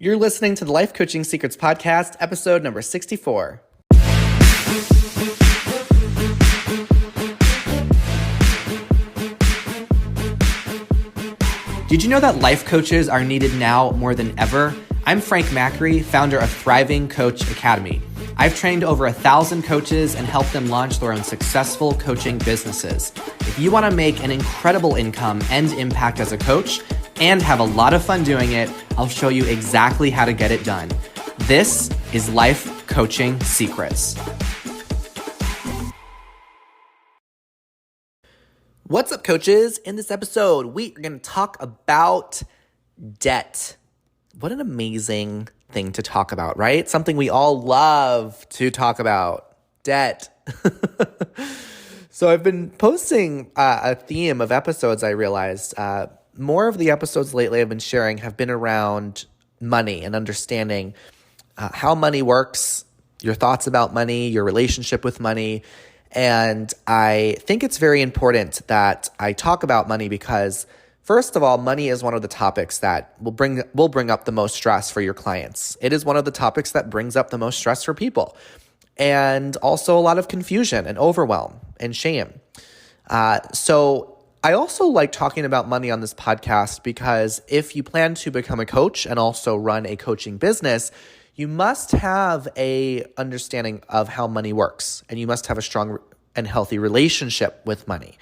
You're listening to the Life Coaching Secrets Podcast, episode number 64. Did you know that life coaches are needed now more than ever? I'm Frank Macri, founder of Thriving Coach Academy. I've trained over 1,000 coaches and helped them launch their own successful coaching businesses. If you want to make an incredible income and impact as a coach and have a lot of fun doing it, I'll show you exactly how to get it done. This is Life Coaching Secrets. What's up, coaches? In this episode, we are going to talk about debt. What an amazing thing to talk about, right? Something we all love to talk about, debt. So I've been posting a theme of episodes, I realized. More of the episodes lately I've been sharing have been around money and understanding how money works, your thoughts about money, your relationship with money. And I think it's very important that I talk about money because, first of all, money is one of the topics that will bring up the most stress for your clients. It is one of the topics that brings up the most stress for people, and also a lot of confusion and overwhelm and shame. So I also like talking about money on this podcast because if you plan to become a coach and also run a coaching business, you must have a understanding of how money works, and you must have a strong and healthy relationship with money.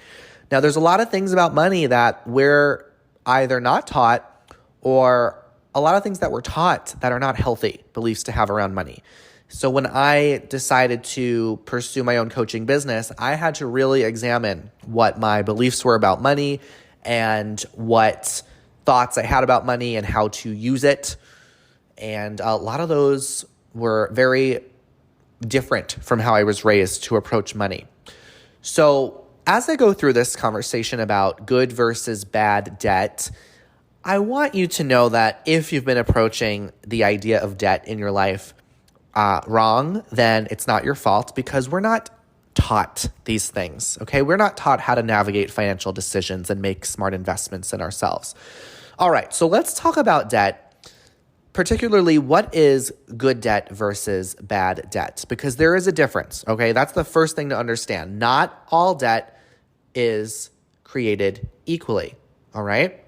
Now, there's a lot of things about money that we're either not taught, or a lot of things that we're taught that are not healthy beliefs to have around money. So when I decided to pursue my own coaching business, I had to really examine what my beliefs were about money and what thoughts I had about money and how to use it. And a lot of those were very different from how I was raised to approach money. So as I go through this conversation about good versus bad debt, I want you to know that if you've been approaching the idea of debt in your life wrong, then it's not your fault, because we're not taught these things, okay? We're not taught how to navigate financial decisions and make smart investments in ourselves. All right, so let's talk about debt, particularly what is good debt versus bad debt, because there is a difference, okay? That's the first thing to understand. Not all debt is created equally, all right?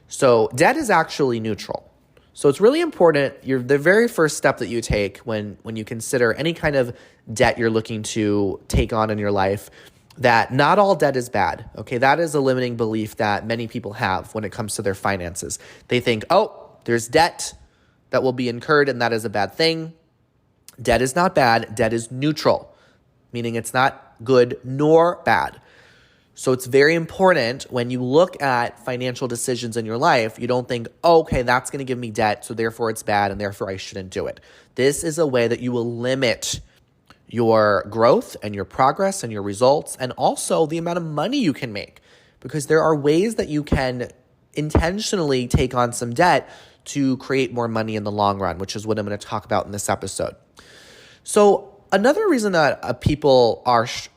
So debt is actually neutral. So it's really important, the very first step that you take when you consider any kind of debt you're looking to take on in your life, that not all debt is bad, okay? That is a limiting belief that many people have when it comes to their finances. They think, oh, there's debt that will be incurred and that is a bad thing. Debt is not bad. Debt is neutral, meaning it's not good nor bad. So it's very important when you look at financial decisions in your life, you don't think, oh, okay, that's going to give me debt, so therefore it's bad and therefore I shouldn't do it. This is a way that you will limit your growth and your progress and your results, and also the amount of money you can make, because there are ways that you can intentionally take on some debt to create more money in the long run, which is what I'm going to talk about in this episode. So another reason that people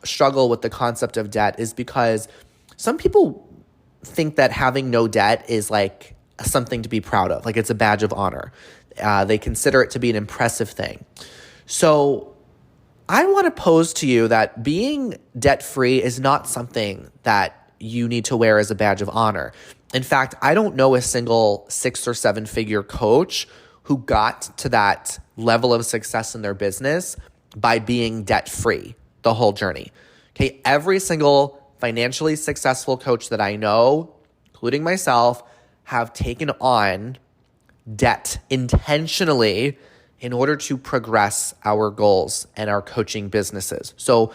struggle with the concept of debt is because some people think that having no debt is like something to be proud of, like it's a badge of honor. They consider it to be an impressive thing. So I want to pose to you that being debt-free is not something that you need to wear as a badge of honor. In fact, I don't know a single 6 or 7 figure coach who got to that level of success in their business by being debt-free the whole journey. Okay, every single financially successful coach that I know, including myself, have taken on debt intentionally in order to progress our goals and our coaching businesses. So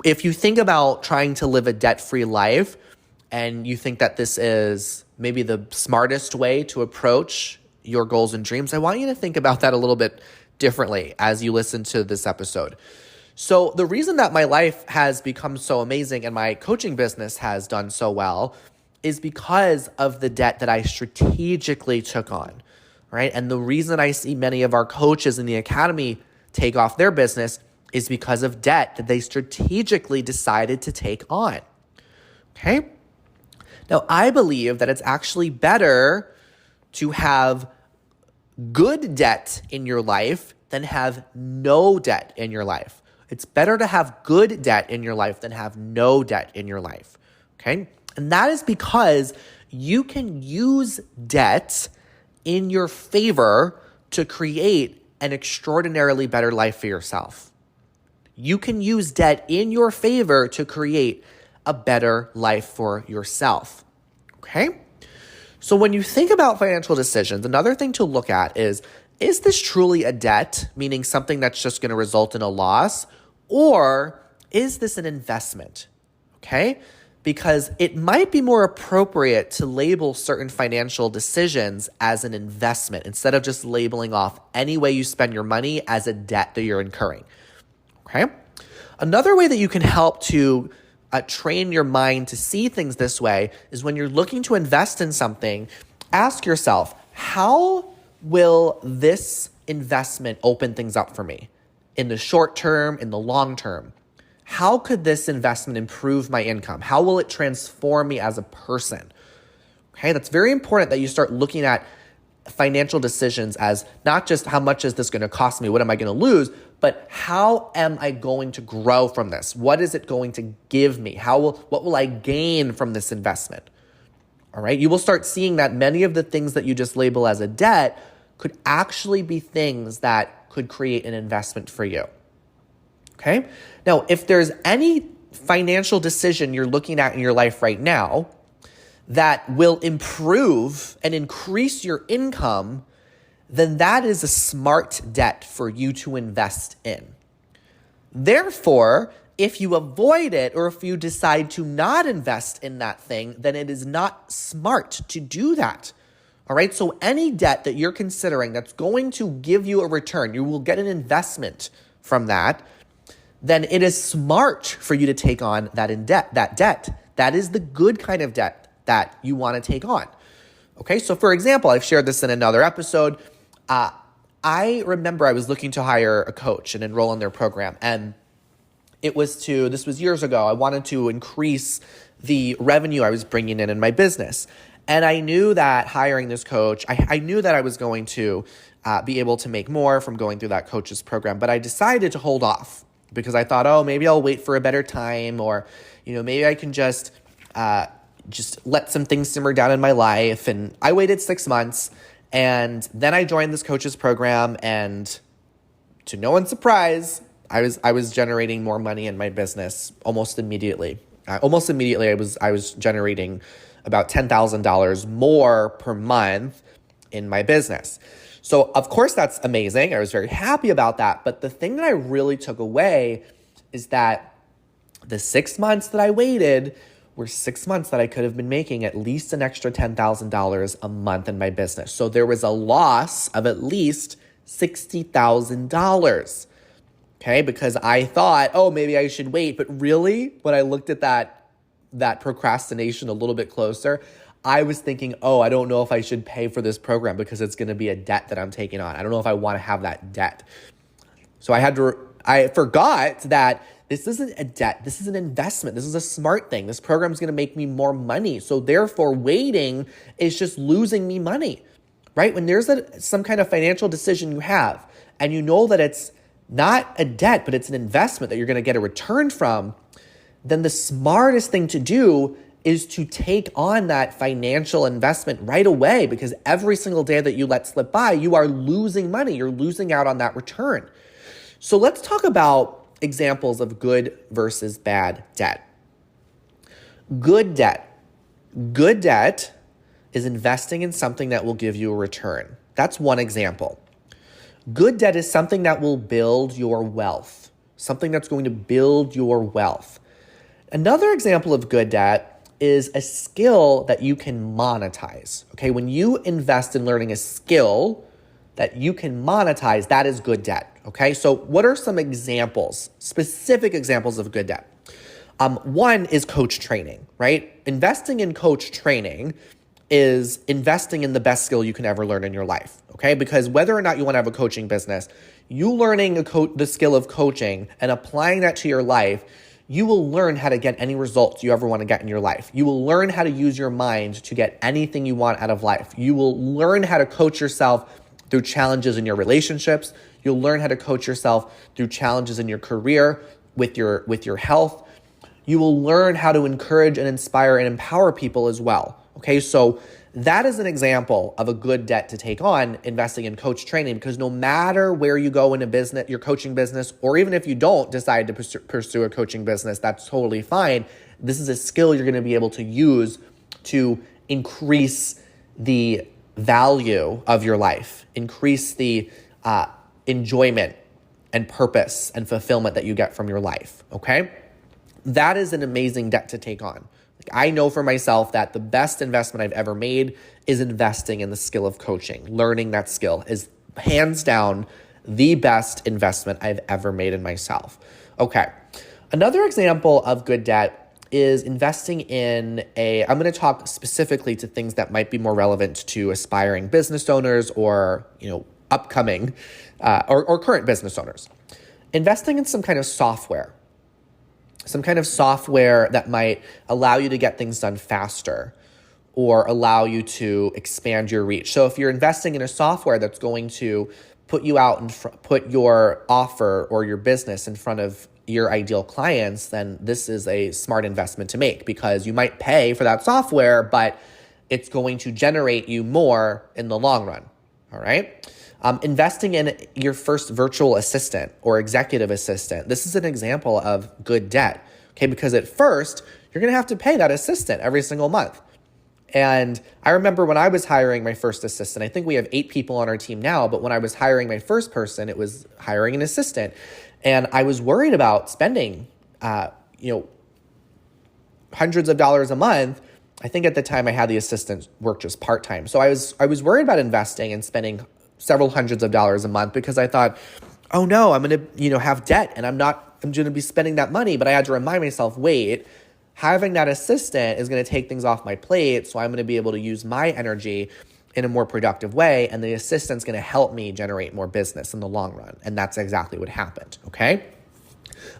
if you think about trying to live a debt-free life and you think that this is maybe the smartest way to approach your goals and dreams, I want you to think about that a little bit differently as you listen to this episode. So the reason that my life has become so amazing and my coaching business has done so well is because of the debt that I strategically took on, right? And the reason I see many of our coaches in the academy take off their business is because of debt that they strategically decided to take on, okay? Now, I believe that it's actually better to have good debt in your life than have no debt in your life. It's better to have good debt in your life than have no debt in your life, okay? And that is because you can use debt in your favor to create an extraordinarily better life for yourself. You can use debt in your favor to create a better life for yourself, okay? So when you think about financial decisions, another thing to look at is this truly a debt, meaning something that's just going to result in a loss, or is this an investment, okay? Because it might be more appropriate to label certain financial decisions as an investment instead of just labeling off any way you spend your money as a debt that you're incurring, okay? Another way that you can help to train your mind to see things this way is when you're looking to invest in something, ask yourself, how will this investment open things up for me in the short term, in the long term? How could this investment improve my income? How will it transform me as a person? Okay, that's very important that you start looking at financial decisions as not just how much is this going to cost me, what am I going to lose, but how am I going to grow from this? What is it going to give me? What will I gain from this investment? All right, you will start seeing that many of the things that you just label as a debt could actually be things that could create an investment for you. Okay? Now, if there's any financial decision you're looking at in your life right now that will improve and increase your income, then that is a smart debt for you to invest in. Therefore, if you avoid it or if you decide to not invest in that thing, then it is not smart to do that. All right, so any debt that you're considering that's going to give you a return, you will get an investment from that, then it is smart for you to take on that debt. That is the good kind of debt that you want to take on. Okay, so for example, I've shared this in another episode. I remember I was looking to hire a coach and enroll in their program, and this was years ago. I wanted to increase the revenue I was bringing in my business. And I knew that hiring this coach, I knew that I was going to be able to make more from going through that coach's program, but I decided to hold off because I thought, oh, maybe I'll wait for a better time, or, maybe I can just let some things simmer down in my life. And I waited 6 months, and then I joined this coach's program, and to no one's surprise, I was generating more money in my business almost immediately. I was generating about $10,000 more per month in my business. So of course that's amazing. I was very happy about that. But the thing that I really took away is that the 6 months that I waited were 6 months that I could have been making at least an extra $10,000 a month in my business. So there was a loss of at least $60,000. Okay, because I thought, oh, maybe I should wait. But really, when I looked at that procrastination a little bit closer, I was thinking, oh, I don't know if I should pay for this program because it's going to be a debt that I'm taking on. I don't know if I want to have that debt. So I forgot that this isn't a debt. This is an investment. This is a smart thing. This program is going to make me more money. So therefore, waiting is just losing me money, right? When there's some kind of financial decision you have, and you know that it's not a debt, but it's an investment that you're going to get a return from, then the smartest thing to do is to take on that financial investment right away, because every single day that you let slip by, you are losing money. You're losing out on that return. So let's talk about examples of good versus bad debt. Good debt. Good debt is investing in something that will give you a return. That's one example. Good debt is something that will build your wealth, something that's going to build your wealth. Another example of good debt is a skill that you can monetize. Okay, when you invest in learning a skill that you can monetize, that is good debt. Okay, so what are some examples, specific examples of good debt? One is coach training, right? Investing in coach training is investing in the best skill you can ever learn in your life, okay? Because whether or not you want to have a coaching business, you learning the skill of coaching and applying that to your life, you will learn how to get any results you ever want to get in your life. You will learn how to use your mind to get anything you want out of life. You will learn how to coach yourself through challenges in your relationships. You'll learn how to coach yourself through challenges in your career, with your health. You will learn how to encourage and inspire and empower people as well. Okay, so that is an example of a good debt to take on, investing in coach training, because no matter where you go in a business, your coaching business, or even if you don't decide to pursue a coaching business, that's totally fine. This is a skill you're going to be able to use to increase the value of your life, increase the enjoyment and purpose and fulfillment that you get from your life, okay? That is an amazing debt to take on. I know for myself that the best investment I've ever made is investing in the skill of coaching. Learning that skill is hands down the best investment I've ever made in myself. Okay. Another example of good debt is investing in I'm going to talk specifically to things that might be more relevant to aspiring business owners or, upcoming or current business owners. Investing in some kind of software. Some kind of software that might allow you to get things done faster or allow you to expand your reach. So if you're investing in a software that's going to put you out and put your offer or your business in front of your ideal clients, then this is a smart investment to make, because you might pay for that software, but it's going to generate you more in the long run. All right. Investing in your first virtual assistant or executive assistant. This is an example of good debt, okay? Because at first, you're going to have to pay that assistant every single month. And I remember when I was hiring my first assistant, I think we have 8 people on our team now, but when I was hiring my first person, it was hiring an assistant. And I was worried about spending, hundreds of dollars a month. I think at the time I had the assistant work just part-time. So I was worried about investing and spending several hundreds of dollars a month, because I thought, oh no, I'm going to, have debt and I'm going to be spending that money. But I had to remind myself, wait, having that assistant is going to take things off my plate. So I'm going to be able to use my energy in a more productive way. And the assistant's going to help me generate more business in the long run. And that's exactly what happened. Okay.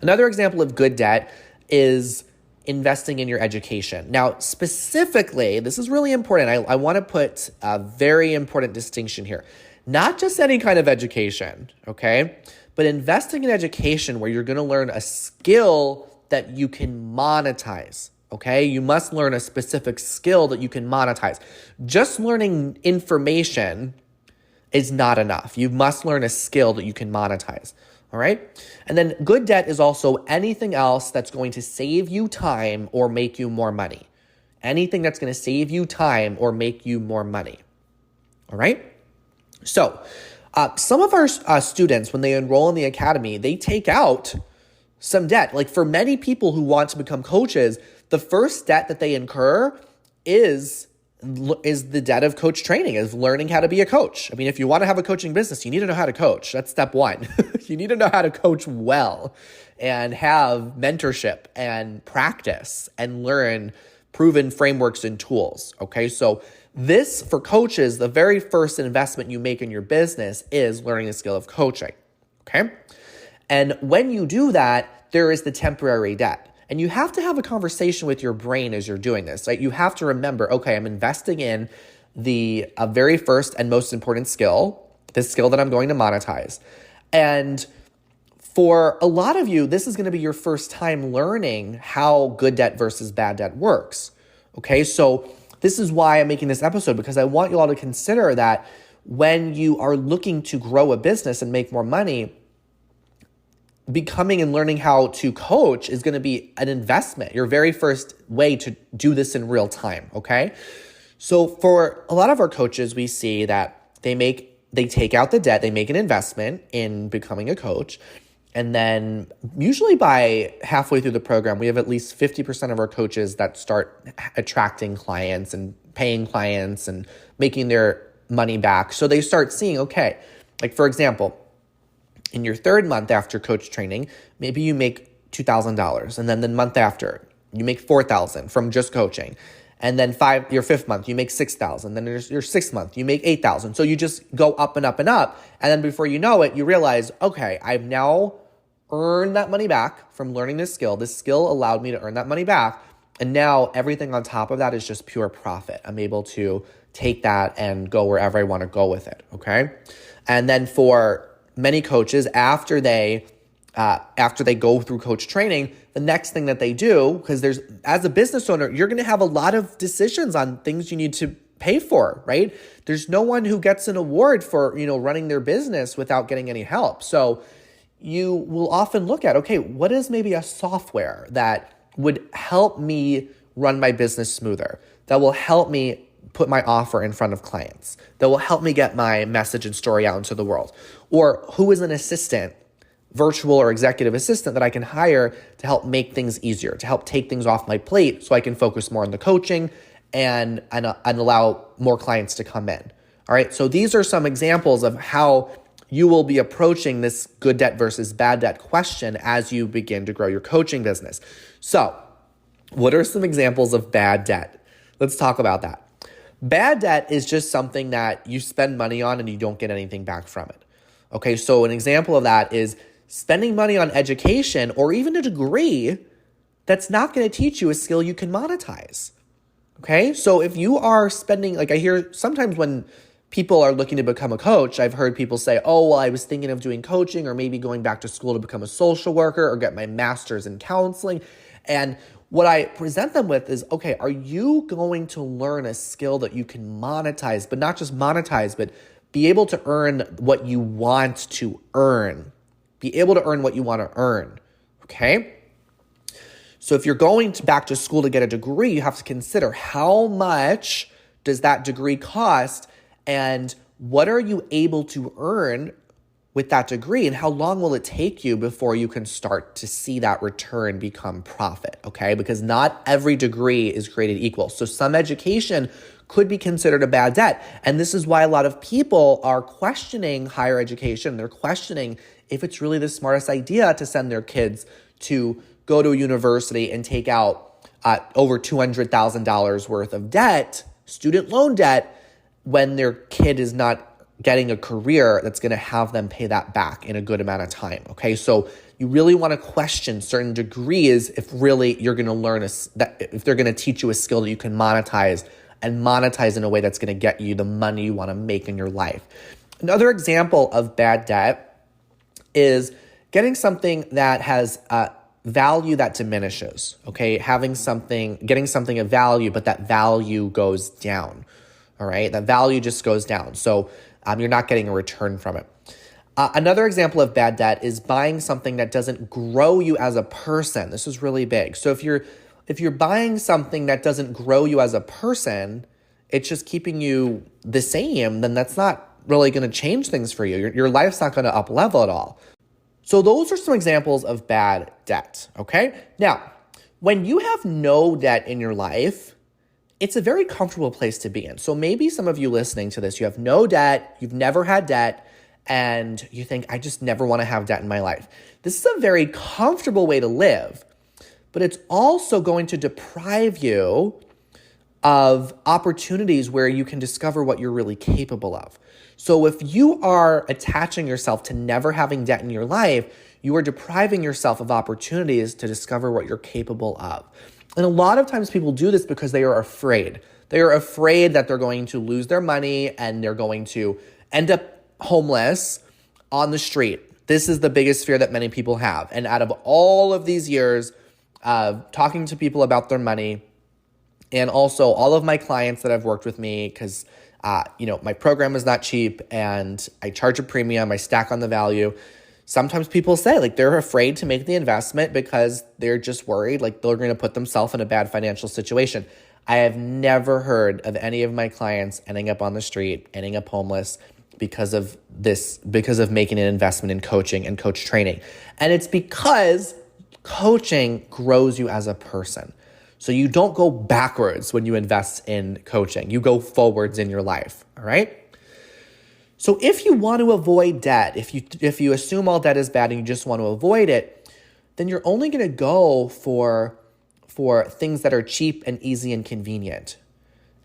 Another example of good debt is investing in your education. Now, specifically, this is really important. I want to put a very important distinction here. Not just any kind of education, okay? But investing in education where you're going to learn a skill that you can monetize, okay? You must learn a specific skill that you can monetize. Just learning information is not enough. You must learn a skill that you can monetize, all right? And then good debt is also anything else that's going to save you time or make you more money. Anything that's going to save you time or make you more money, all right? So some of our students, when they enroll in the academy, they take out some debt. Like for many people who want to become coaches, the first debt that they incur is the debt of coach training, is learning how to be a coach. I mean, if you want to have a coaching business, you need to know how to coach. That's step one. You need to know how to coach well and have mentorship and practice and learn proven frameworks and tools. Okay, so this, for coaches, the very first investment you make in your business is learning the skill of coaching, okay? And when you do that, there is the temporary debt. And you have to have a conversation with your brain as you're doing this, right? You have to remember, okay, I'm investing in the very first and most important skill, this skill that I'm going to monetize. And for a lot of you, this is going to be your first time learning how good debt versus bad debt works, okay? So this is why I'm making this episode, because I want you all to consider that when you are looking to grow a business and make more money, becoming and learning how to coach is going to be an investment, your very first way to do this in real time, okay? So for a lot of our coaches, we see that they take out the debt, they make an investment in becoming a coach, and then usually by halfway through the program, we have at least 50% of our coaches that start attracting clients and paying clients and making their money back. So they start seeing, okay, like for example, in your 3rd month after coach training, maybe you make $2,000. And then the month after, you make $4,000 from just coaching. And then your 5th month, you make $6,000. Then your 6th month, you make $8,000. So you just go up and up and up. And then before you know it, you realize, okay, I've now earned that money back from learning this skill. This skill allowed me to earn that money back. And now everything on top of that is just pure profit. I'm able to take that and go wherever I want to go with it, okay? And then for many coaches, after they go through coach training, the next thing that they do, because as a business owner, you're going to have a lot of decisions on things you need to pay for, right? There's no one who gets an award for, running their business without getting any help. So you will often look at, okay, what is maybe a software that would help me run my business smoother, that will help me put my offer in front of clients, that will help me get my message and story out into the world? Or who is an assistant, virtual or executive assistant that I can hire to help make things easier, to help take things off my plate so I can focus more on the coaching and allow more clients to come in. All right, so these are some examples of how you will be approaching this good debt versus bad debt question as you begin to grow your coaching business. So what are some examples of bad debt? Let's talk about that. Bad debt is just something that you spend money on and you don't get anything back from it. Okay, so an example of that is spending money on education or even a degree that's not going to teach you a skill you can monetize. Okay, so if you are spending, like I hear sometimes when people are looking to become a coach, I've heard people say, oh, well, I was thinking of doing coaching or maybe going back to school to become a social worker or get my master's in counseling. And what I present them with is, okay, are you going to learn a skill that you can monetize, but not just monetize, but be able to earn what you want to earn? Be able to earn what you want to earn, okay? So if you're going back to school to get a degree, you have to consider how much does that degree cost and what are you able to earn with that degree and how long will it take you before you can start to see that return become profit, okay? Because not every degree is created equal. So some education could be considered a bad debt. And this is why a lot of people are questioning higher education. They're questioning if it's really the smartest idea to send their kids to go to a university and take out over $200,000 worth of debt, student loan debt, when their kid is not getting a career that's going to have them pay that back in a good amount of time. Okay, so you really want to question certain degrees if really you're going to learn if they're going to teach you a skill that you can monetize and monetize in a way that's going to get you the money you want to make in your life. Another example of bad debt is getting something that has value that diminishes. Okay, getting something of value, but that value goes down. All right, that value just goes down. So you're not getting a return from it. Another example of bad debt is buying something that doesn't grow you as a person. This is really big. So if you're buying something that doesn't grow you as a person, it's just keeping you the same, then that's not really going to change things for you. Your life's not going to up level at all. So those are some examples of bad debt, okay? Now, when you have no debt in your life, it's a very comfortable place to be in. So maybe some of you listening to this, you have no debt, you've never had debt, and you think, I just never want to have debt in my life. This is a very comfortable way to live, but it's also going to deprive you of opportunities where you can discover what you're really capable of. So if you are attaching yourself to never having debt in your life, you are depriving yourself of opportunities to discover what you're capable of. And a lot of times people do this because they are afraid. They are afraid that they're going to lose their money and they're going to end up homeless on the street. This is the biggest fear that many people have. And out of all of these years of talking to people about their money, and also all of my clients that have worked with me, because my program is not cheap and I charge a premium, I stack on the value. Sometimes people say like they're afraid to make the investment because they're just worried like they're going to put themselves in a bad financial situation. I have never heard of any of my clients ending up on the street, ending up homeless because of making an investment in coaching and coach training. And it's because coaching grows you as a person. So you don't go backwards when you invest in coaching. You go forwards in your life, all right? So if you want to avoid debt, if you assume all debt is bad and you just want to avoid it, then you're only going to go for things that are cheap and easy and convenient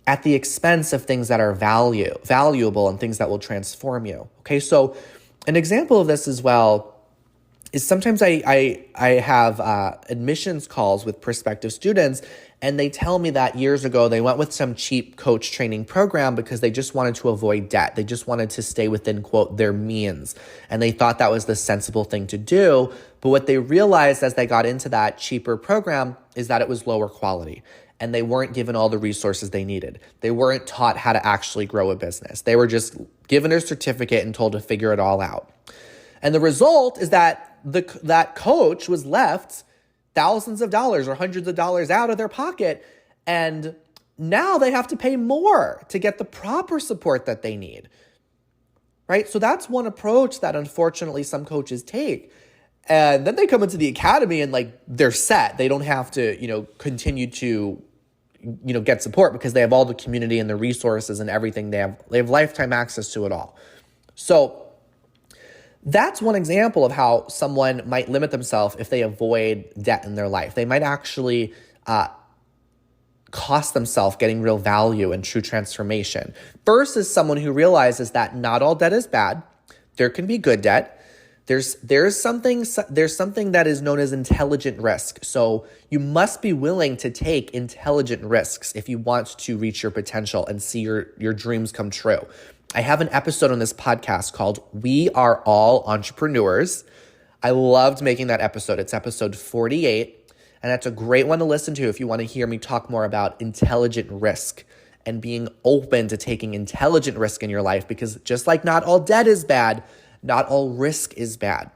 at the expense of things that are valuable and things that will transform you. Okay, so an example of this as well is sometimes I have admissions calls with prospective students, and they tell me that years ago they went with some cheap coach training program because they just wanted to avoid debt. They just wanted to stay within, quote, their means. And they thought that was the sensible thing to do. But what they realized as they got into that cheaper program is that it was lower quality. And they weren't given all the resources they needed. They weren't taught how to actually grow a business. They were just given a certificate and told to figure it all out. And the result is that that coach was left thousands of dollars or hundreds of dollars out of their pocket. And now they have to pay more to get the proper support that they need, right? So that's one approach that unfortunately some coaches take. And then they come into the academy and like they're set. They don't have to, continue to, get support because they have all the community and the resources and everything. They have lifetime access to it all. So that's one example of how someone might limit themselves if they avoid debt in their life. They might actually cost themselves getting real value and true transformation versus someone who realizes that not all debt is bad. There can be good debt. There's something that is known as intelligent risk. So you must be willing to take intelligent risks if you want to reach your potential and see your dreams come true. I have an episode on this podcast called We Are All Entrepreneurs. I loved making that episode. It's episode 48, and that's a great one to listen to if you want to hear me talk more about intelligent risk and being open to taking intelligent risk in your life, because just like not all debt is bad, not all risk is bad.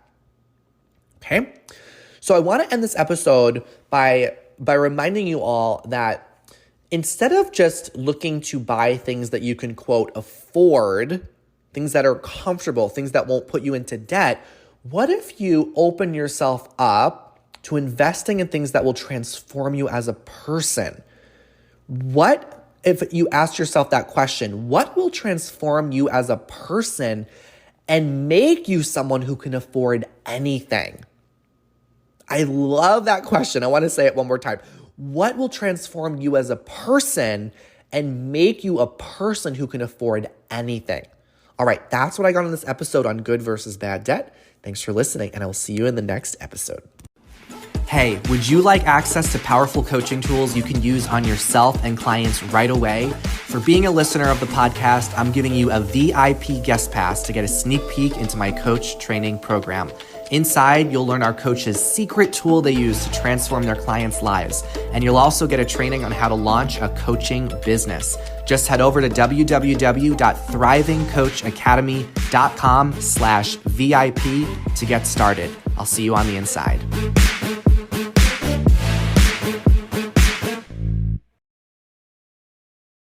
Okay? So I want to end this episode by reminding you all that instead of just looking to buy things that you can, quote, afford, things that are comfortable, things that won't put you into debt, what if you open yourself up to investing in things that will transform you as a person? What if you ask yourself that question? What will transform you as a person and make you someone who can afford anything? I love that question. I want to say it one more time. What will transform you as a person and make you a person who can afford anything? All right, that's what I got on this episode on good versus bad debt. Thanks for listening, and I will see you in the next episode. Hey, would you like access to powerful coaching tools you can use on yourself and clients right away? For being a listener of the podcast, I'm giving you a VIP guest pass to get a sneak peek into my coach training program. Inside, you'll learn our coach's secret tool they use to transform their clients' lives. And you'll also get a training on how to launch a coaching business. Just head over to www.thrivingcoachacademy.com/VIP to get started. I'll see you on the inside.